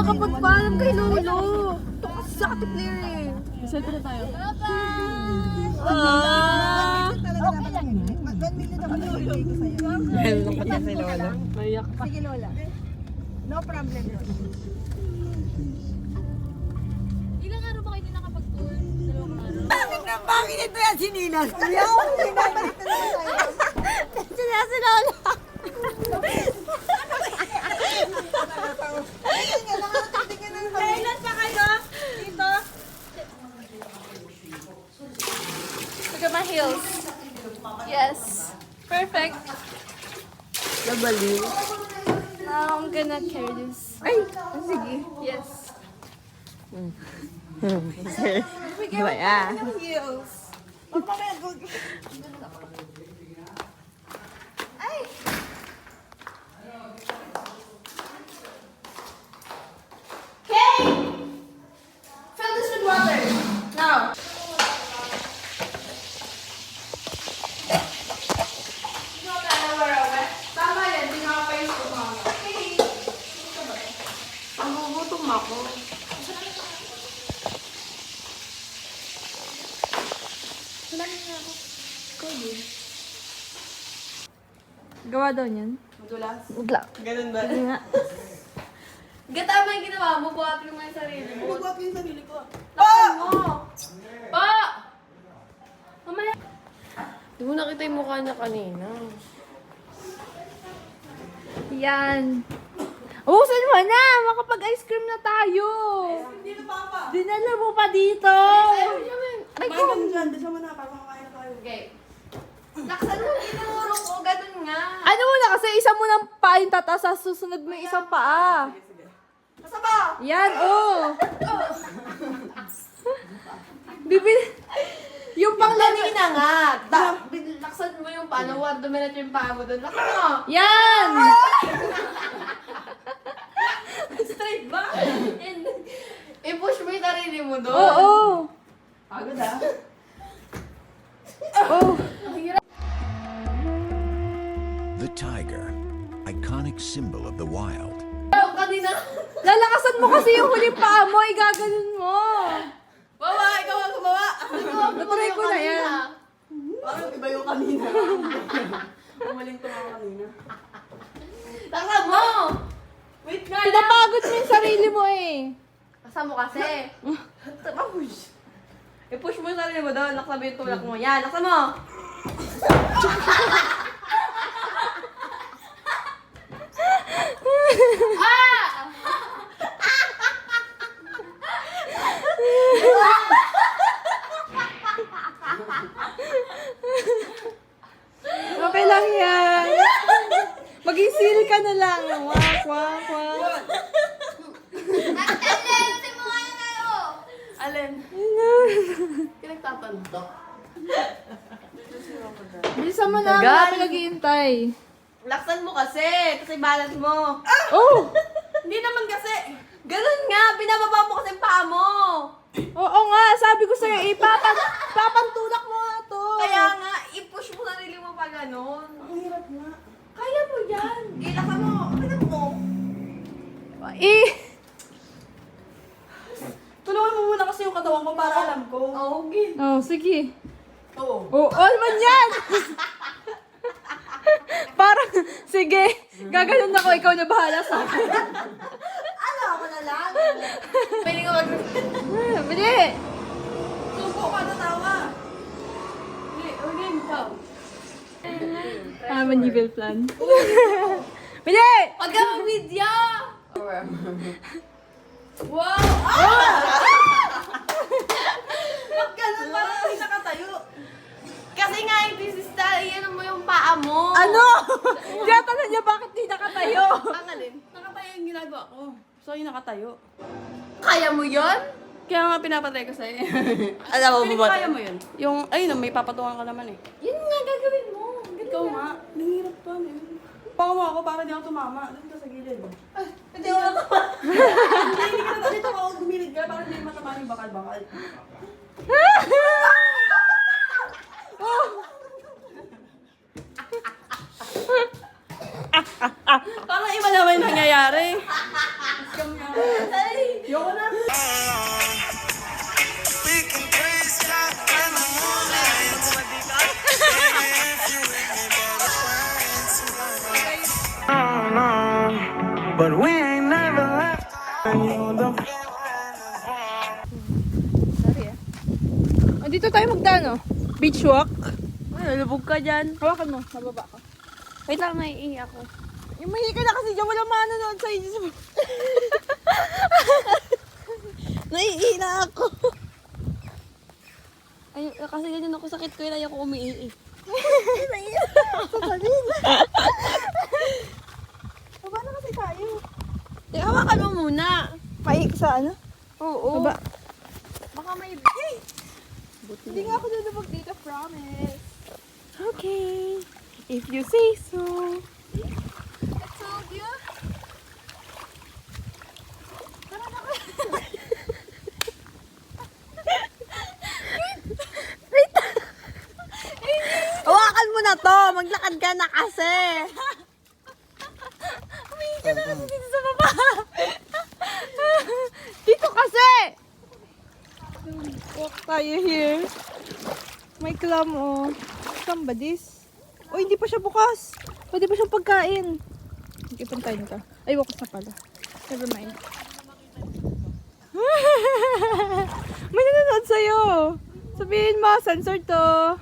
nakapagpaalam kay Lolo. Ito kasi sa Ate Claire eh. Selfie na tayo. Okay lang yun. 1 million ako nabibigay ko sa'yo. Lungkot na si Lola. Naiyak pa. Sige Lola. No problem Lola. Ilang araw ba kayo hindi nakapag-tour? 2 araw? Bakit ito yan sinilas? Kuya, pinabalik na naman tayo. Sila si Lola. Ayun nga, nakakatingin na naman. Kailan pa kayo? Dito? Look at my heels. Yes. Perfect. Nabaliw. Now I'm gonna carry this. Ay, sige. Yes. Gaya. Heels. Okay. Fill this with water. Now. Tama yan, di nga pa yung sumama. Okay. Ang gugutom ako. Gawa daw niyan. Madulas. Ganun ba? Tama yung ginawa mo, buhatin mo yung sarili mo. Nagwap yung sarili ko. Laksan mo! Pa! Mamaya. Di mo nakita yung mukha niya kanina. Yan. Ubusin mo na! Makapag-ice cream na tayo! Dito pa pa. Dinala mo pa dito! Ay, ganun dyan. Dito mo na. Parang kakain na tayo. Okay. Laksan mo yung tinuro ko, ganun nga. Ano mo na kasi isa mo ng paa yung tata sa susunod mo yung isang paa. Basta ba? Yan, oh! Bibil... Yung pang Kanina nga. Laksan mo yung paano, dumilat yung paa mo doon. Laksan mo! Yan! Straight ba? And, i-push mo yung sarili mo doon. Oo! Pagod ah. Oh! The tiger, iconic symbol of the wild. Yung kanina. Lalakasan mo kasi yung huling paa mo, igaganon mo. Bawa, ikaw ang gumawa. Natry ko na yan. Parang iba yung kanina. Umaling ko mga kanina. Laksan mo! Wait nga lang. Pinapagod mo yung sarili mo eh. Laksan mo kasi. I-push mo yung sarili mo doon. Laksan mo yung tulak mo. Yan, laksan mo. Ah! Okay lang yan. Mag-isil ka na lang. Wak, wak, wak. Alin, simuha na kayo! Alin? Pinagtatanto. Bilisan mo na, wala kami naghihintay. Laksan mo kasi. Kasi balance mo. Oh! Hindi naman kasi. Ganun nga. Binababa mo kasi yung paa mo. Oo nga, sabi ko sa'yo, papantulak mo nga to. Kaya nga, i-push mo sarili mo pa ganun. Ang hirap nga. Kaya mo yan. Laksan mo. Ano mo? Tulungan mo muna kasi yung katawan ko para alam ko. Okay. Oh, sige. Oo. Oh, all man yan! Parang, sige, gaganon ako, ikaw na bahala sa akin. Ano ako na lang? Pwede ka mag... Bili! Subo ka na tawa. Hindi, ikaw. Maneuver plan. Bili! Huwag ka mag-video! Wow! Ba't ganun? Parang hindi nakatayo. Kasi nga, this is the, yan mo yung paa mo. Ano? Tinatanong niya bakit di nakatayo. Ang alin? Nakatayo yung ginagawa ko. So, yung nakatayo. Kaya mo yun? Kaya nga pinapatay ko sa'yo. Alam mo Pwede ba? kaya mo yun? Yung, ayun, may papatungan ka naman eh. Yun nga gagawin mo. Ikaw nga. Nanghirap pa. Paka mo ako para di ako tumama. Doon ka sa gilid. Hindi ko na Hindi ka na dito ako gumilid ka para hindi matama yung bakal-bakal. Parang iba naman yung nangyayari. Scam nga. but we ain't never left. Sorry ah. Oh, dito tayo magdaan oh. Beach walk. Ay, nalubog ka dyan. Hawakan mo, mababa ka. Wait lang, naiihi ako. Yung mahi ka na kasi dyan, wala manonood sa inyo. Naiihi na ako. Ay, kasi ganyan ako sakit ko yun, ayaw ko umiihi. Baba na kasi tayo. Hawakan mo muna. Mahi sa ano? Oo. Baba. Baka may... Hindi nga ako lulubog dito, promise. Okay. If you say so. I told you. Tara na. Hawakan mo na to! Maglakad ka na kasi! Humingi ka na kasi dito sa baba. Dito kasi. Walk tayo here. May clam oh. Clam ba this? Oh, hindi pa siya bukas. Pwede pa siyang pagkain. Okay, pantayin ka. Ay, bukas na pala. Never mind. May nanonood sa'yo. Sabihin mo, sensor to.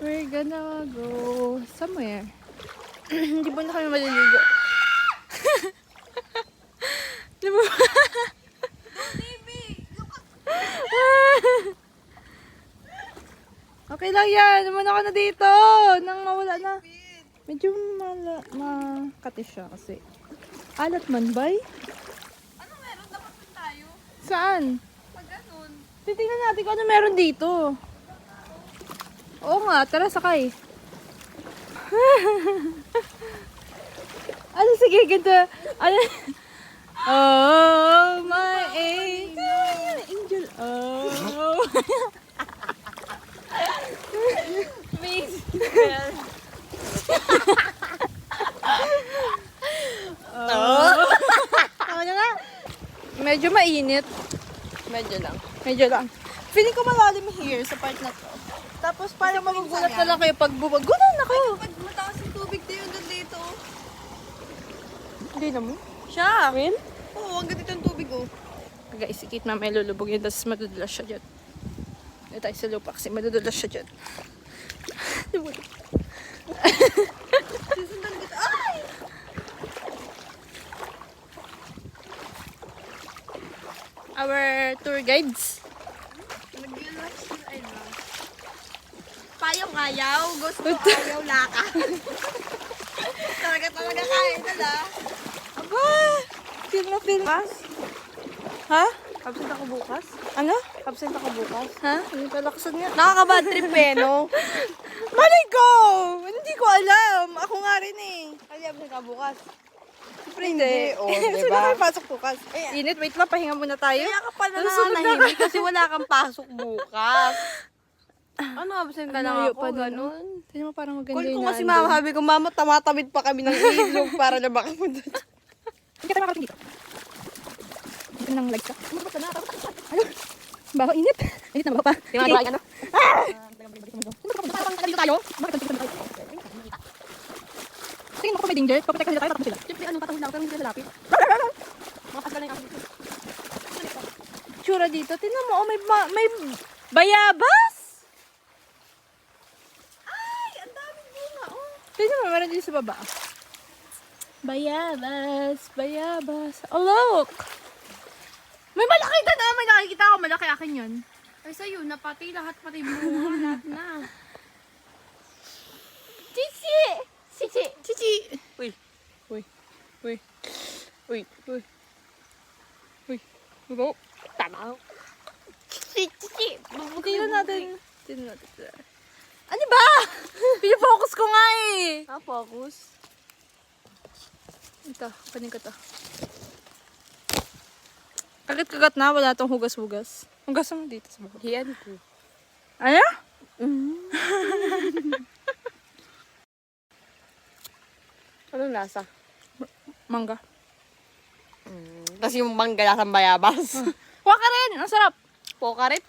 We're gonna go somewhere. Hindi ba na kami maliligo? Di ba? Okay lang yan. Naman ako na dito. Nang mawala na. Medyo makati siya kasi. Alat man, bay? Ano meron? Dapat dun tayo. Saan? Pag ganun. Titingnan natin kung ano meron dito. Oo nga, tara sakay. Ano, sige, ganito. Ano? Oh, my angel. Angel. Oh. Please. Oh. Ano na? Medyo mainit. Medyo lang. Medyo lang. Feeling ko malalim here sa part na to. Tapos parang magugulat na lang kayo pag bumagulan na kayo. Pag mataas yung tubig din yung dito. Hindi naman. Siya! Amin? Oo, hanggang dito yung tubig oh. Guys, ikit mamaya lulubog yun, tapos madudulas siya dyan. Dito tayo sa lupa kasi madudulas siya dyan. Susundan kita. Ay! Our tour guides. Nag-relax yung ay lang. Payong ayaw, gusto ayaw laka. talaga kaya nila. Aba! Feel na feel. Ha? Absent ako bukas? Ano? Absent ako bukas? Ha? Hindi palaksan nga. Nakaka-bad trip eh, no? Malay ko! Hindi ko alam. Ako nga rin eh. Ay, absent ka bukas. Siyempre hindi. Diba? Sino kayo pasok bukas? Init, wait lang. Pahinga muna tayo. Kaya ka pala Nasusunod na nananahimik kasi wala kang pasok bukas. Ano, absent ka lang Layo ako, pa dun, ganun. Tignan mo parang maganda Call yung ko kasi nandun. mama, sabi ko, mama, tamatamid pa kami ng ilog para na baka mo doon. Hindi ka tayo makarating dito. Dito nang light ka. Ano? Baho, init. Init na baho pa. Di mga ano? Parang dito tayo. Bakit dito tayo? Tingin mo kung may danger. Paprotect nila tayo. Tapos sila. Siyempre, ano, patahol lang, pero hindi sila lapit. Mga pasgal na yung ako dito. Tsura dito. Tingnan mo, oh, may bayabas. Ay, ang daming bunga oh. Tingnan mo, meron dito sa baba. Bayabas, bayabas. Oh, look. May malaki doon ah. May nakikita ako. Malaki akin yun. Ay, sa'yo, na pati lahat, pati bunga, lahat na. Chichi! Chichi! Chichi! Uy. Uy. Uy. Uy. Uy. Uy. Uy. Tama. Chichi! Tingnan natin. Tingnan natin. Ano ba? Pinafocus ko nga eh. Focus. Ito, kanin ko to. Kagat-kagat na, wala tong hugas-hugas. Hugas mo dito sa baba. Hiyan ko. Ano? Anong lasa? Mangga. Tapos yung mangga lasang bayabas. Kuha ka rin! Ang sarap! Pokarit.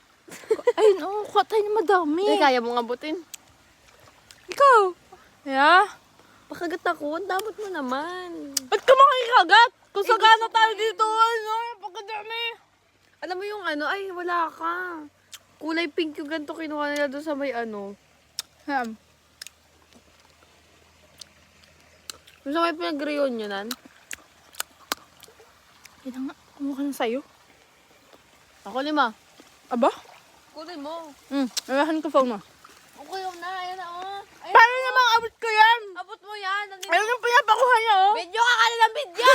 Ayun, oh, kuha tayo na madami. Hindi, kaya mong abutin. Ikaw! Yeah? Makagat ako. Ang damot mo naman. Ba't ka makikagat? Kung sagana tayo dito, ano? Pagkadami. Alam mo yung ano, ay wala ka. Kulay pink yung ganito kinuha nila doon sa may ano. Ham. Yung sa may pinag-reunionan. Yan nga. Kumuha ka na sa'yo. Ako 5. Aba? Kunin mo. Nalahan ko phone mo. Okay yun na. Ayan na oh. Ayan. Paano namang abot ko yan? Abot mo yan. Nandito. Ayun yung pinapakuha niya, oh. Medyo ka kanila medyo.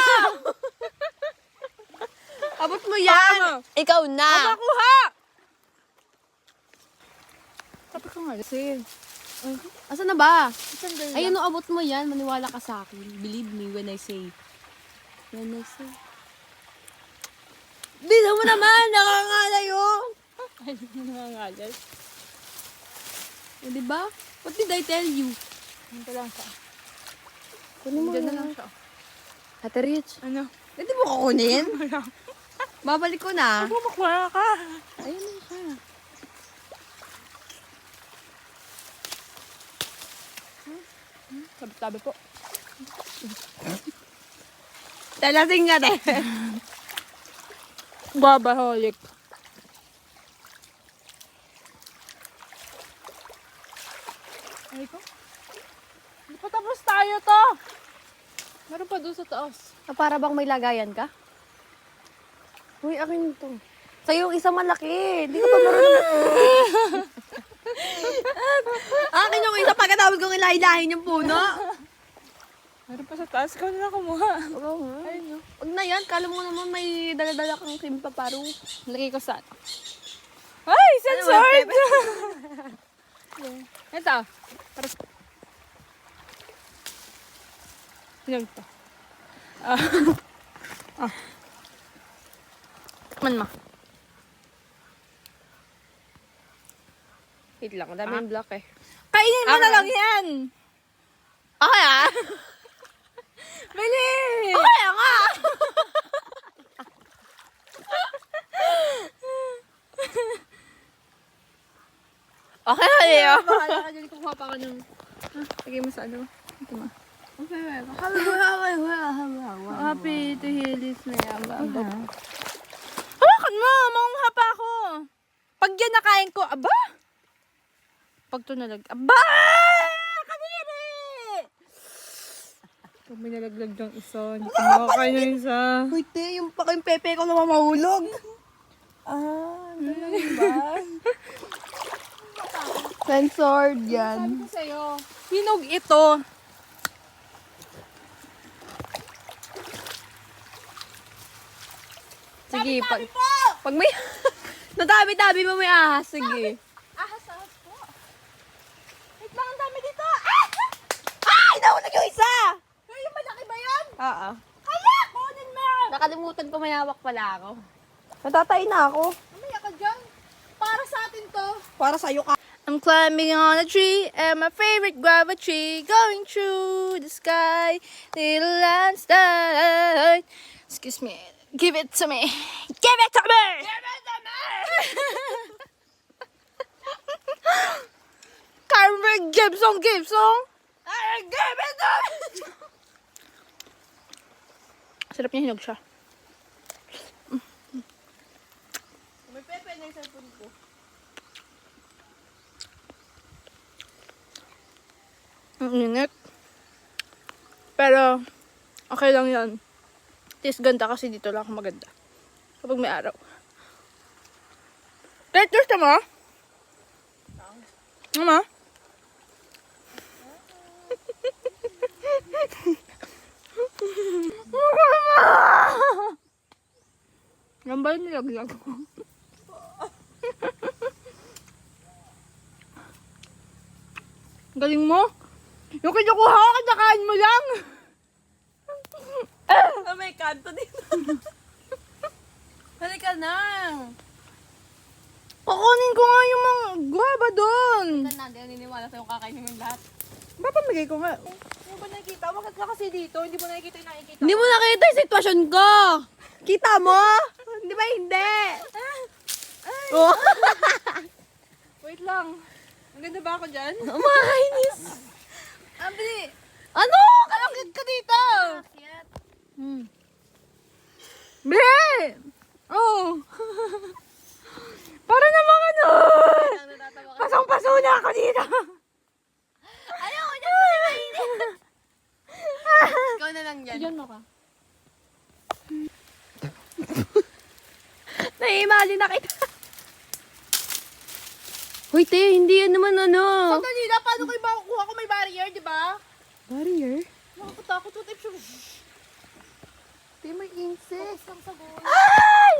Abot mo yan. Paano? Ikaw na. Nakuha! Sabi ka nga, kasi. Asan na ba? Ayun no, abot mo yan. Maniwala ka sa akin. Believe me when I say. When I say. Bila mo naman. Nakangalayo. Ay, nangangagal. O, diba? What did I tell you? Ito lang siya. Kunin mo Diyan na na. lang siya. Ate Rich. Ano? Hindi mo kukunin? Babalik ko na. Bumakwa ka. Ayun na siya. Sabi po. Talasing ka na. Babaholic. Ay ko? Hindi pa tapos tayo to. Meron pa doon sa taas. Para bang may lagayan ka? Uy, akin ito. Sa'yo yung isa malaki. Hindi ko pa marunong. Akin yung isa pagkatawag kong ilahilahin yung puno. Meron pa sa taas. Ikaw na lang kumuha. Oo nga. Huwag na yan. Kala mo naman may daladala kang kimpaparo. Lagay ko saan? Ay! Censored! Ito. Yan to. Man ma. Wait lang. Ang dami yung block eh. Kainin mo na lang yan! Okay ah. Bili! Okay nga. Okay na yun. Bahala ka dyan. Kukuha pa ka ng... Lagay mo sa ano. Ito ma. Happy to hear this na yan. Hawakan mo! Mangungha pa ako. Pag yan nakain ko, aba! Pag ito nalag... Aba! Kaniri! Pag may nalaglag ng isa, hindi ko makakain ng isa. Wait yung pa kayong pepe ko na mamahulog. Censored yan. Sabi ko sa'yo, hinog ito. Sige, pag may... Natabi-tabi mo may ahas, sige. Ahas po. Wait lang, ang dami dito. Ay! Nahulog yung isa! Yung malaki ba yan? Oo. Hala! Kunin mo! Nakalimutan ko may hawak pala ako. Natatay na ako. Mamaya ka dyan. Para sa atin to. Para sa'yo ka. I'm climbing on a tree, and my favorite guava tree, going through the sky, little landslide. Excuse me, give it to me. Give it to me! Give it to me! Carmen Gibson! Give it to me! Sarap niya, hinog siya. May pepe na yung cellphone ko. Ang init. Pero, okay lang yan. Tis ganda kasi dito lang ako maganda. Kapag may araw. Kahit gusto mo? Mama? Yan ba yung nilaglag ko? Galing mo? Yung kinukuha ko, kinakain mo lang. May kanto dito. Halika na. Kukunin ko nga yung mga guava doon. Saan na, naniniwala sa'yo kakainin mo yung lahat. Papamigay ko nga. Hindi mo nakikita? Bakit ka kasi dito? Hindi mo nakikita yung nakikita. Hindi mo nakita yung sitwasyon ko. Kita mo? Di ba hindi? Oh. Wait lang. Ang ganda ba ako dyan? Makakainis. Abli. Ano? Kalangkit ka dito! Be! Oh! Para namang ano! Pasong-paso na ako dito! Ayoko na Ikaw na lang yan. Diyan mo ka. Nai-imagine na kita. Hoy, te, hindi yan naman ano. Sandali na, paano kayo makukuha ko may barrier, di ba? Barrier? Nakakatakot ko, type siya. Te, may insect. Ay!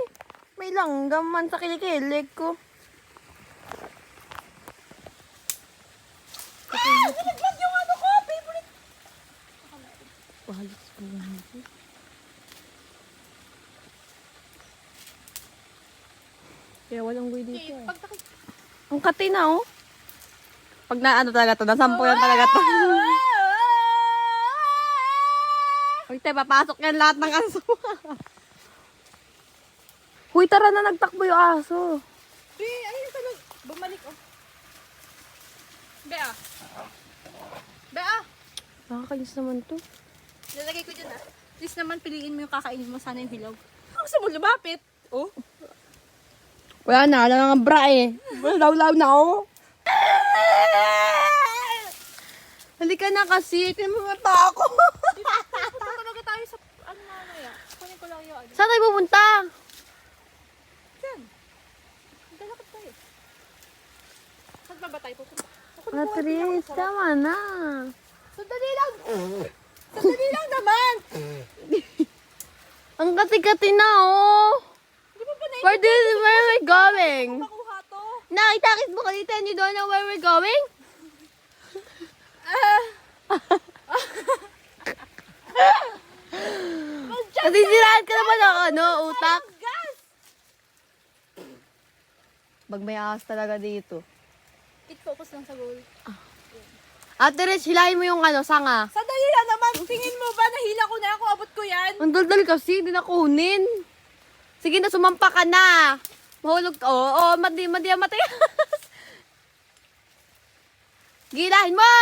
May langgam man sa kilikili ko. Nilaglag yung ano ko, favorite. Walis ko lang. Kaya walang guy dito. Ang kati na, oh. Pag na ano talaga to, nasampo yan talaga to. Uy, te, papasok yan lahat ng aso. Hoy, tara na, nagtakbo yung aso. Ayun talaga. Bumalik, oh. Bea. Bea. Nakakainis naman to. Lalagay ko dyan, ah. Please naman, piliin mo yung kakainin mo. Sana yung hilaw. Ang gusto mo lumapit. Oh. Wala na, wala nga bra eh. Law-law na ako. Halika na kasi, tinamata ako. Punta talaga tayo sa, ano na yan. Kunin ko lang yung ano. Saan tayo pupunta? Diyan. Dalakad tayo. Saan ba tayo pupunta? Atris, tama na. Sandali lang. Sandali lang naman. Ang kati-kati na oh. Di ba ba na Where we going? makuha to? Nakita-kit mo kanita, and you don't know where we're going? Nasisiraan ka naman ng ano, utak. Gas! Pag may ahas talaga dito. It-focus lang sa goal. Ate Rich, hilahin mo yung ano, sanga. Sandali lang naman. Tingin mo ba nahila ko na ako? Abot ko yan? Ang daldal kasi, hindi na kunin. Sige na, sumampa ka na. Mahulog ka. Oo, mati. Gilahin mo!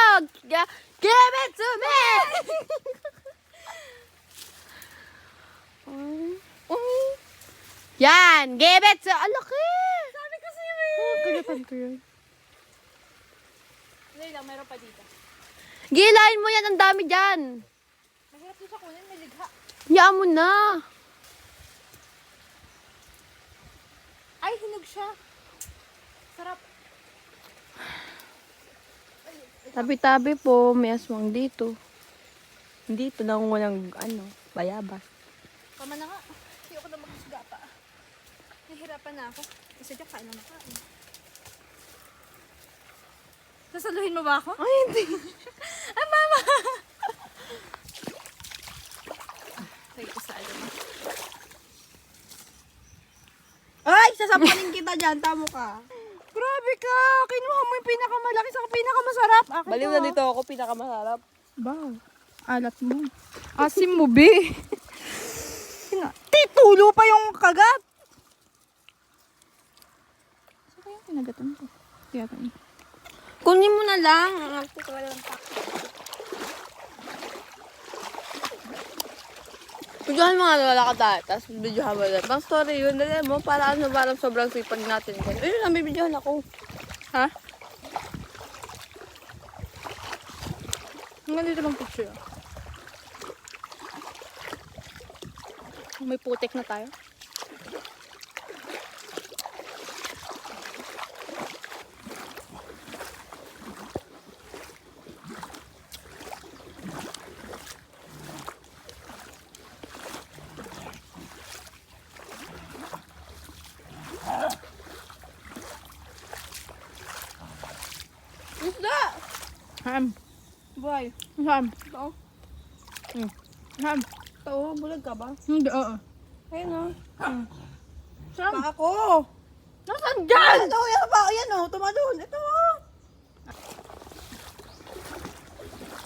Give it to me! Yan! Give it to... Alaki! Sabi ko sa'yo eh. Kagatan ko yun. Sandali lang, meron pa dito. Gilahin mo yan, ang dami dyan. Mahirap din siya kunin, may ligha. Hiyaan mo na. Ay, hinog siya. Sarap. Tabi-tabi po, may aswang dito. Dito na kung walang ano, bayabas. Tama na nga. Ayoko na mag-isda pa. Nahihirapan na ako. Isa dyan, kain na makain. Sasaluhin mo ba ako? Ay, hindi. Ah, mama! Wait, isalo mo. Ay, sasampaling kita dyan. Tamo ka. Grabe ka! Kinuha mo yung pinakamalaki sa pinakamasarap. Akin Baliw na dito ako, pinakamasarap. Ba? Alat mo. Asim mo, be. Titulo pa yung kagat. Saan kaya pinagatan ko? Tiyatan. Kunin mo na lang. Videohan mo nga lalakad tayo, tapos videohan mo lang. Bang story yun, dali mo, para ano, parang sobrang sipag natin. Ayun lang, may videohan ako. Ha? Hanggang dito lang picture. May putik na tayo. Isda! Ham. Boy. Ham. Ito. Ham. Ito, bulag ka ba? Hindi, oo. Ayun o. Saan? Pa ako. Nasaan dyan? Ito, yan ba? Ayan o, tumalon. Ito o.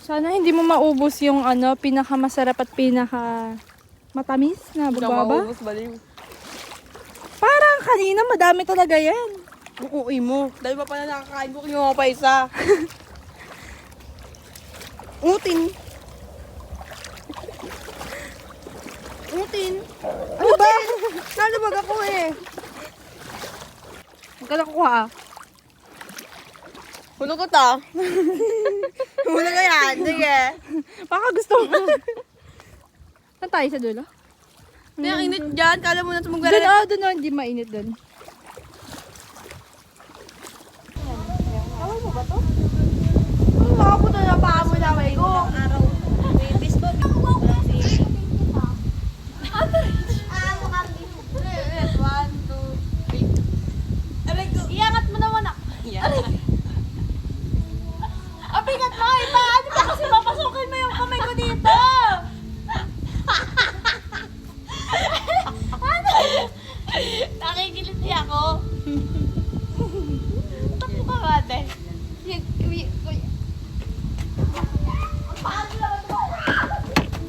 Sana hindi mo maubos yung ano, pinakamasarap at pinaka matamis na bababa. baliw. Parang kanina madami talaga yan. Uuwi mo. Dahil pa pala nakakain ko, kinuha pa isa. Utin. Utin. Ano ba? Nalabag ako eh. Huwag ka nakuha ah. Hulog ko to. Hulog ko yan. Sige. Baka gusto mo. Saan tayo sa dulo? Hindi, ang init dyan. Kala mo na Doon tumagwala. doon oh. Hindi mainit doon. Makapunta na paa mo na may ko. Iangat mo naman ako. Abigat mo, iba. Ano ba kasi papasukin mo yung kamay ko dito? Ano? Nakikiliti ako. Tapo ka nga, te.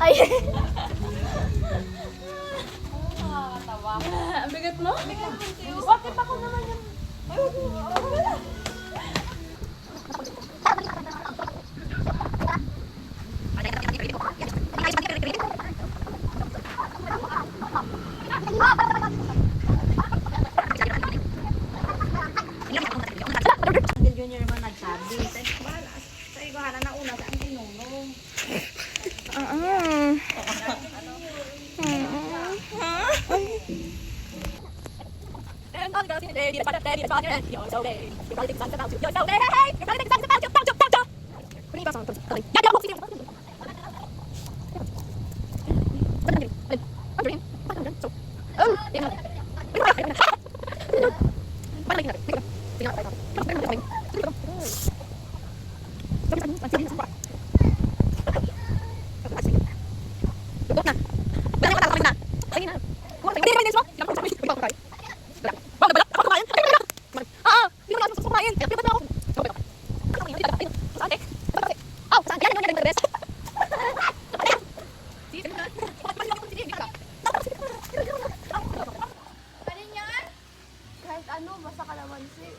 Ay. Nakakatawa. Ang bigat mo? Bakit ako naman yung... Kahit ano, basta kalamansi.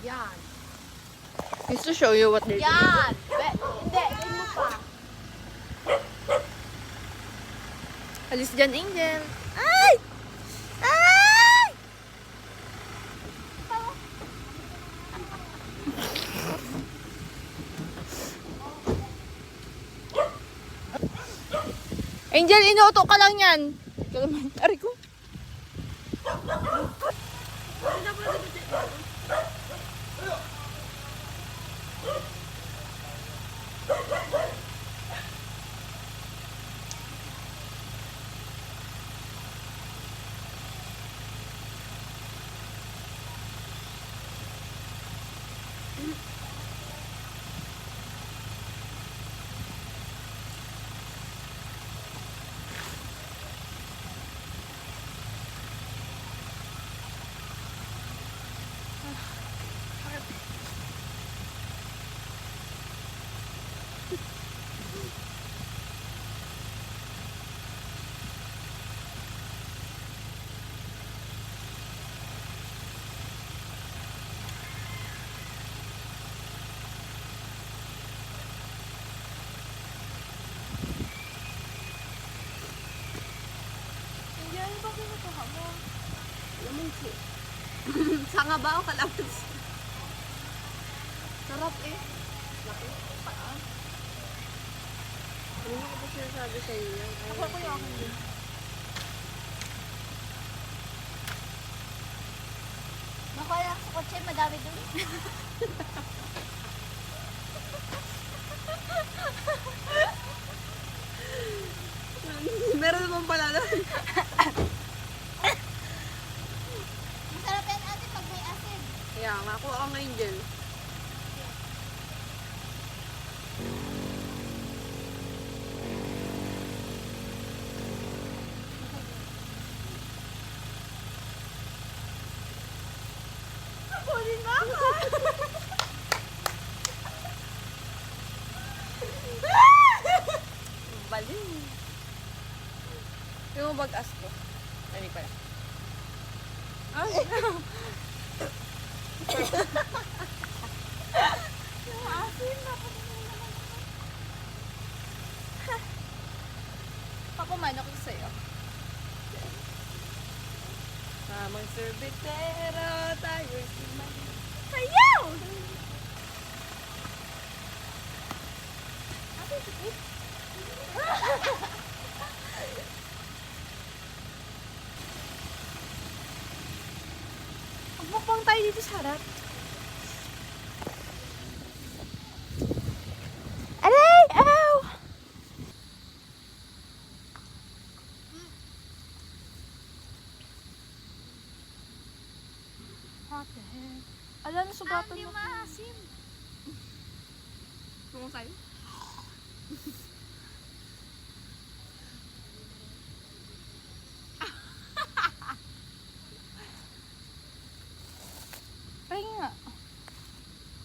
Yan. Just to show you what they're doing. Yan! Hindi, yun mo pa. Alis dyan, Angel. Ay! Ay! Angel, inuuto ka lang yan. Aray ko. Sanga ba o kalamansi? Sarap eh. Ano ko ba sinasabi sa iyo yan? Ako yung akin din. Nakaya sa kotse, madami dun. Meron naman pala na. Masarap yan ate pag may asin. Kaya, makuha ka ngayon dyan. Baliw. Yung bag-as ko. Ay, pala. Ay, Sorbetero, tayo si Maria. Ayaw! Magmukbang tayo dito sa harap. Aray! Ow! What the heck? Ala, nasugatan mo. Maasim. Tungo sa'yo. Ay nga.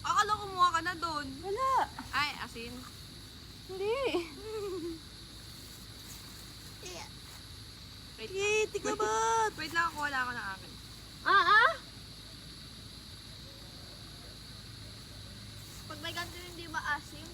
Akala kumuha ka na doon. Wala. Ay, asin. Hindi. Wait lang. Tigabot! Wait lang, kuha lang ako ng akin. Pag may ganito hindi maasim,